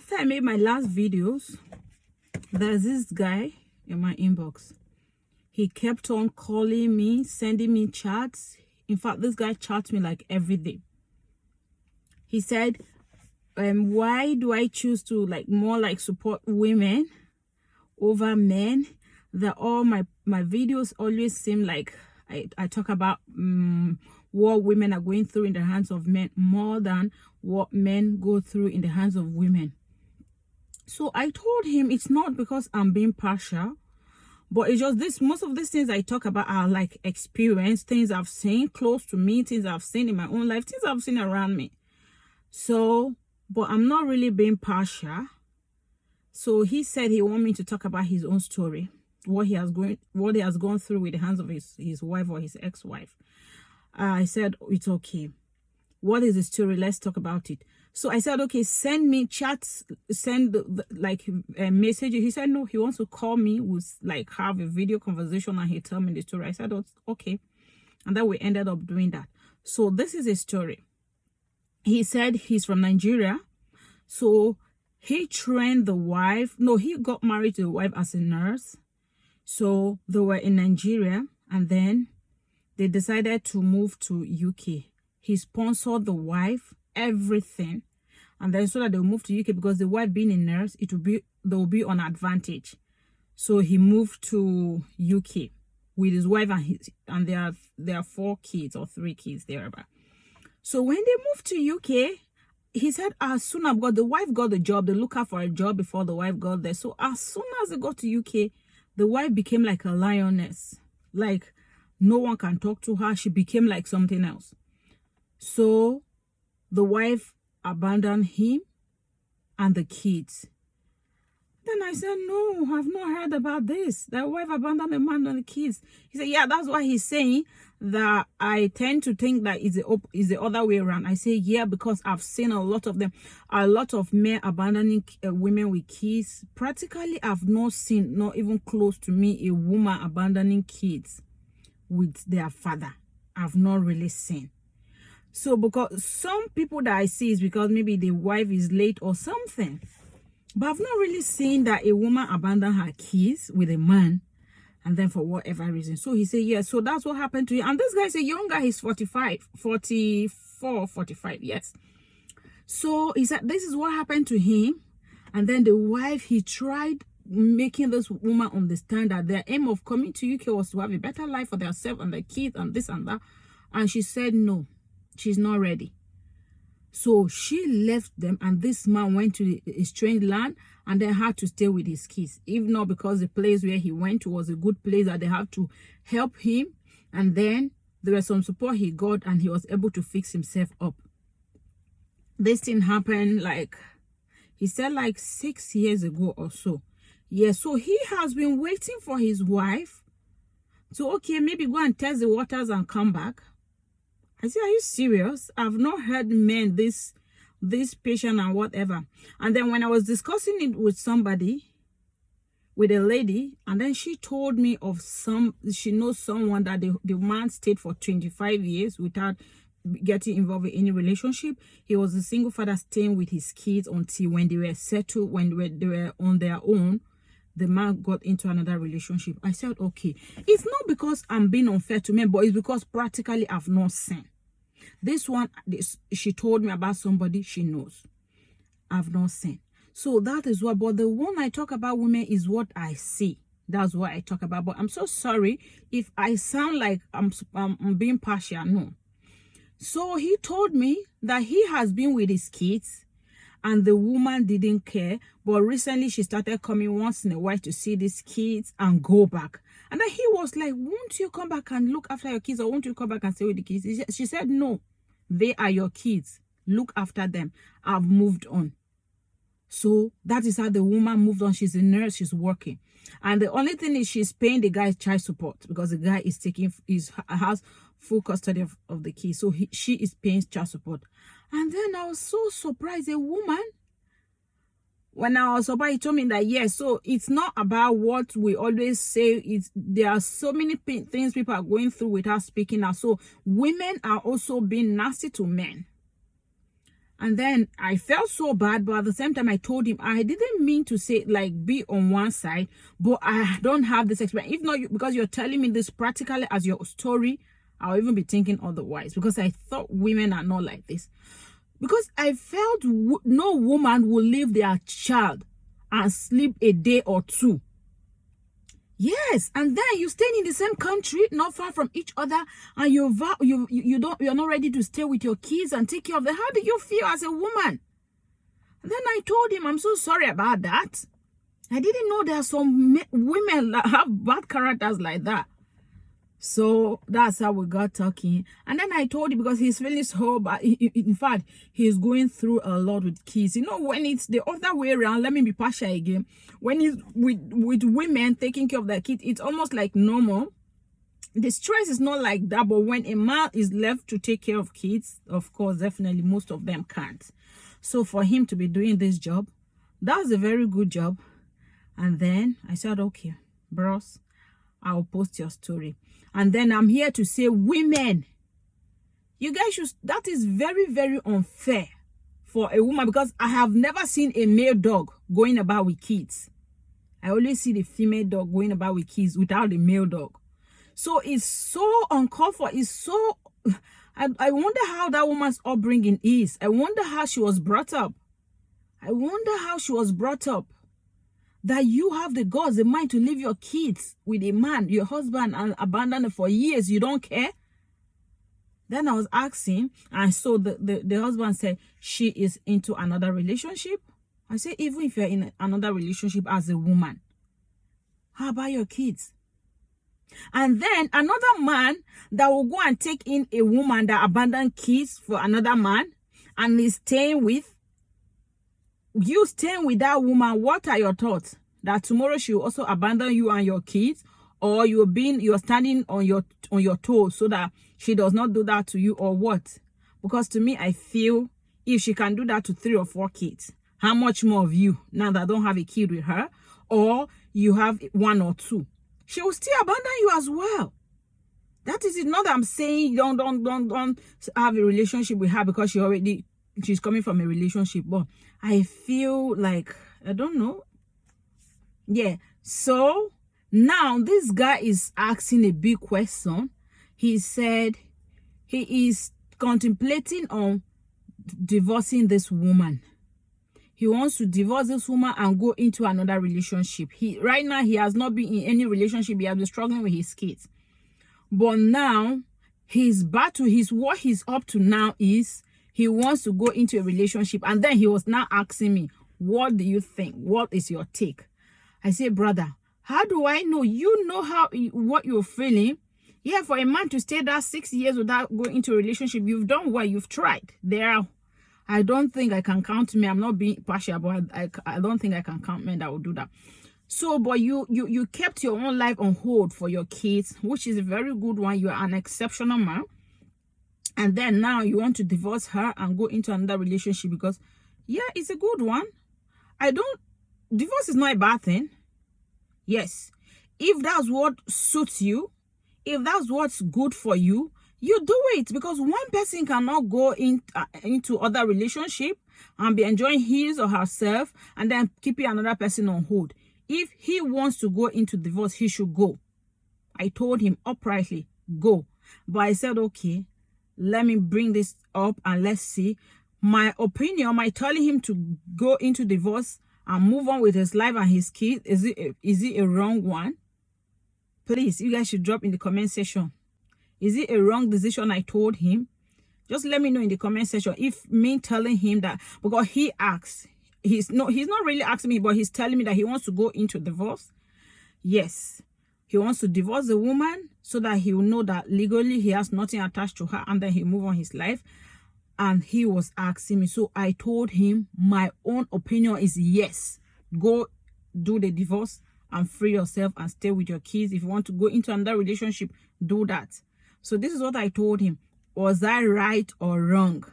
after I made my last videos, there's this guy in my inbox. He kept on calling me, sending me chats. In fact, this guy chats me like every day. He said, why do I choose to more support women over men? That all my videos always seem like I talk about what women are going through in the hands of men more than what men go through in the hands of women. So I told him it's not because I'm being partial, but it's just this. Most of these things I talk about are like experience, things I've seen close to me, things I've seen in my own life, things I've seen around me. So, but I'm not really being partial. So he said he wanted me to talk about his own story, what he has gone through with the hands of his wife or his ex-wife. I said, it's okay. What is the story? Let's talk about it. So I said, okay, send me chats, send a message. He said, no, he wants to call me, with have a video conversation, and he tell me the story. I said, oh, okay. And then we ended up doing that. So this is a story. He said he's from Nigeria. So he trained the wife. No, he got married to the wife as a nurse. So they were in Nigeria, and then they decided to move to UK. He sponsored the wife, everything. And then so that they'll move to UK, because the wife being a nurse, they'll be on advantage. So he moved to UK with his wife and there are 4 kids or 3 kids thereabout. So when they moved to UK, he said as soon as the wife got the job, they look out for a job before the wife got there. So as soon as they got to UK, the wife became like a lioness. Like no one can talk to her. She became like something else. So the wife abandoned him and the kids. Then I said, no, I've not heard about this. The wife abandoned the man and the kids. He said, yeah, that's why he's saying that I tend to think that it's the other way around. I say, yeah, because I've seen a lot of them, a lot of men abandoning women with kids. Practically, I've not seen, not even close to me, a woman abandoning kids with their father. I've not really seen. So because some people that I see is because maybe the wife is late or something. But I've not really seen that a woman abandon her kids with a man, and then for whatever reason. So he said, yeah, so that's what happened to him. And this guy's a young guy, he's 44, 45, yes. So he said, this is what happened to him. And then the wife, he tried making this woman understand that their aim of coming to UK was to have a better life for themselves and their kids and this and that. And she said, no, she's not ready. So she left them, and this man went to a strange land and then had to stay with his kids. If not because the place where he went to was a good place that they have to help him. And then there was some support he got, and he was able to fix himself up. This thing happened he said 6 years ago or so. Yeah, so he has been waiting for his wife to, okay, maybe go and test the waters and come back. I said, are you serious? I've not heard men this patient and whatever. And then when I was discussing it with somebody, with a lady, and then she told me of she knows someone that the man stayed for 25 years without getting involved in any relationship. He was a single father staying with his kids until when they were settled, when they were on their own, the man got into another relationship. I said, okay, it's not because I'm being unfair to men, but it's because practically I've not seen. This one, she told me about somebody she knows. I've not seen. So that is what, but the one I talk about women is what I see. That's what I talk about. But I'm so sorry if I sound like I'm being partial. No. So he told me that he has been with his kids and the woman didn't care. But recently she started coming once in a while to see these kids and go back. And then he was like, won't you come back and look after your kids, or won't you come back and stay with the kids? She said, no, they are your kids. Look after them. I've moved on. So that is how the woman moved on. She's a nurse, she's working. And the only thing is she's paying the guy child support because the guy is has full custody of the kids. So she is paying child support. And then I was so surprised. A woman, when I was surprised, he told me that, yes, so it's not about what we always say. There are so many things people are going through without speaking out. So women are also being nasty to men. And then I felt so bad, but at the same time, I told him I didn't mean to say like be on one side, but I don't have this experience. If not, because you're telling me this practically as your story, I'll even be thinking otherwise, because I thought women are not like this. Because I felt no woman will leave their child and sleep a day or two. Yes, and then you stay in the same country, not far from each other, and you're not ready to stay with your kids and take care of them. How do you feel as a woman? And then I told him, I'm so sorry about that. I didn't know there are some women that have bad characters like that. So that's how we got talking. And then I told him, because he's feeling so bad. In fact, he's going through a lot with kids. You know, when it's the other way around, let me be partial again. When it's with women taking care of their kids, it's almost like normal. The stress is not like that. But when a man is left to take care of kids, of course, definitely most of them can't. So for him to be doing this job, that's a very good job. And then I said, okay, bros, I'll post your story. And then I'm here to say, women, you guys should, that is very, very unfair for a woman, because I have never seen a male dog going about with kids. I always see the female dog going about with kids without the male dog. So it's so uncalled for. It's so, I wonder how that woman's upbringing is. I wonder how she was brought up. I wonder how she was brought up. That you have the guts, the mind to leave your kids with a man, your husband, and abandon it for years. You don't care. Then I was asking, and so the husband said she is into another relationship. I said, even if you're in another relationship as a woman, how about your kids? And then another man that will go and take in a woman that abandoned kids for another man and is staying with. You staying with that woman, what are your thoughts? That tomorrow she will also abandon you and your kids, or you're standing on your toes so that she does not do that to you, or what? Because to me, I feel if she can do that to 3 or 4 kids, how much more of you now that don't have a kid with her, or you have 1 or 2, she will still abandon you as well. That is it. Not that I'm saying don't have a relationship with her because she's coming from a relationship, but I feel like, I don't know. Yeah. So now this guy is asking a big question. He said he is contemplating on divorcing this woman. He wants to divorce this woman and go into another relationship. Right now he has not been in any relationship. He has been struggling with his kids. But now what he's up to now is he wants to go into a relationship. And then he was now asking me, what do you think? What is your take? I say, brother, how do I know? You know what you're feeling. Yeah, for a man to stay there 6 years without going into a relationship, you've done well. You've tried. I don't think I can count me. I'm not being partial, but I don't think I can count men that will do that. So, but you kept your own life on hold for your kids, which is a very good one. You are an exceptional man. And then now you want to divorce her and go into another relationship because, yeah, it's a good one. Divorce is not a bad thing. Yes. If that's what suits you, if that's what's good for you, you do it, because one person cannot go into other relationship and be enjoying his or herself and then keeping another person on hold. If he wants to go into divorce, he should go. I told him uprightly, go. But I said, okay, let me bring this up and let's see. My opinion, my telling him to go into divorce and move on with his life and his kids, is it a wrong one? Please, you guys should drop in the comment section. Is it a wrong decision I told him? Just let me know in the comment section. If me telling him that, because he asks, he's not really asking me, but he's telling me that he wants to go into divorce. Yes, he wants to divorce the woman so that he will know that legally he has nothing attached to her, and then he'll move on his life. And he was asking me, so I told him my own opinion is yes, go do the divorce and free yourself and stay with your kids. If you want to go into another relationship, do that. So this is what I told him. Was I right or wrong?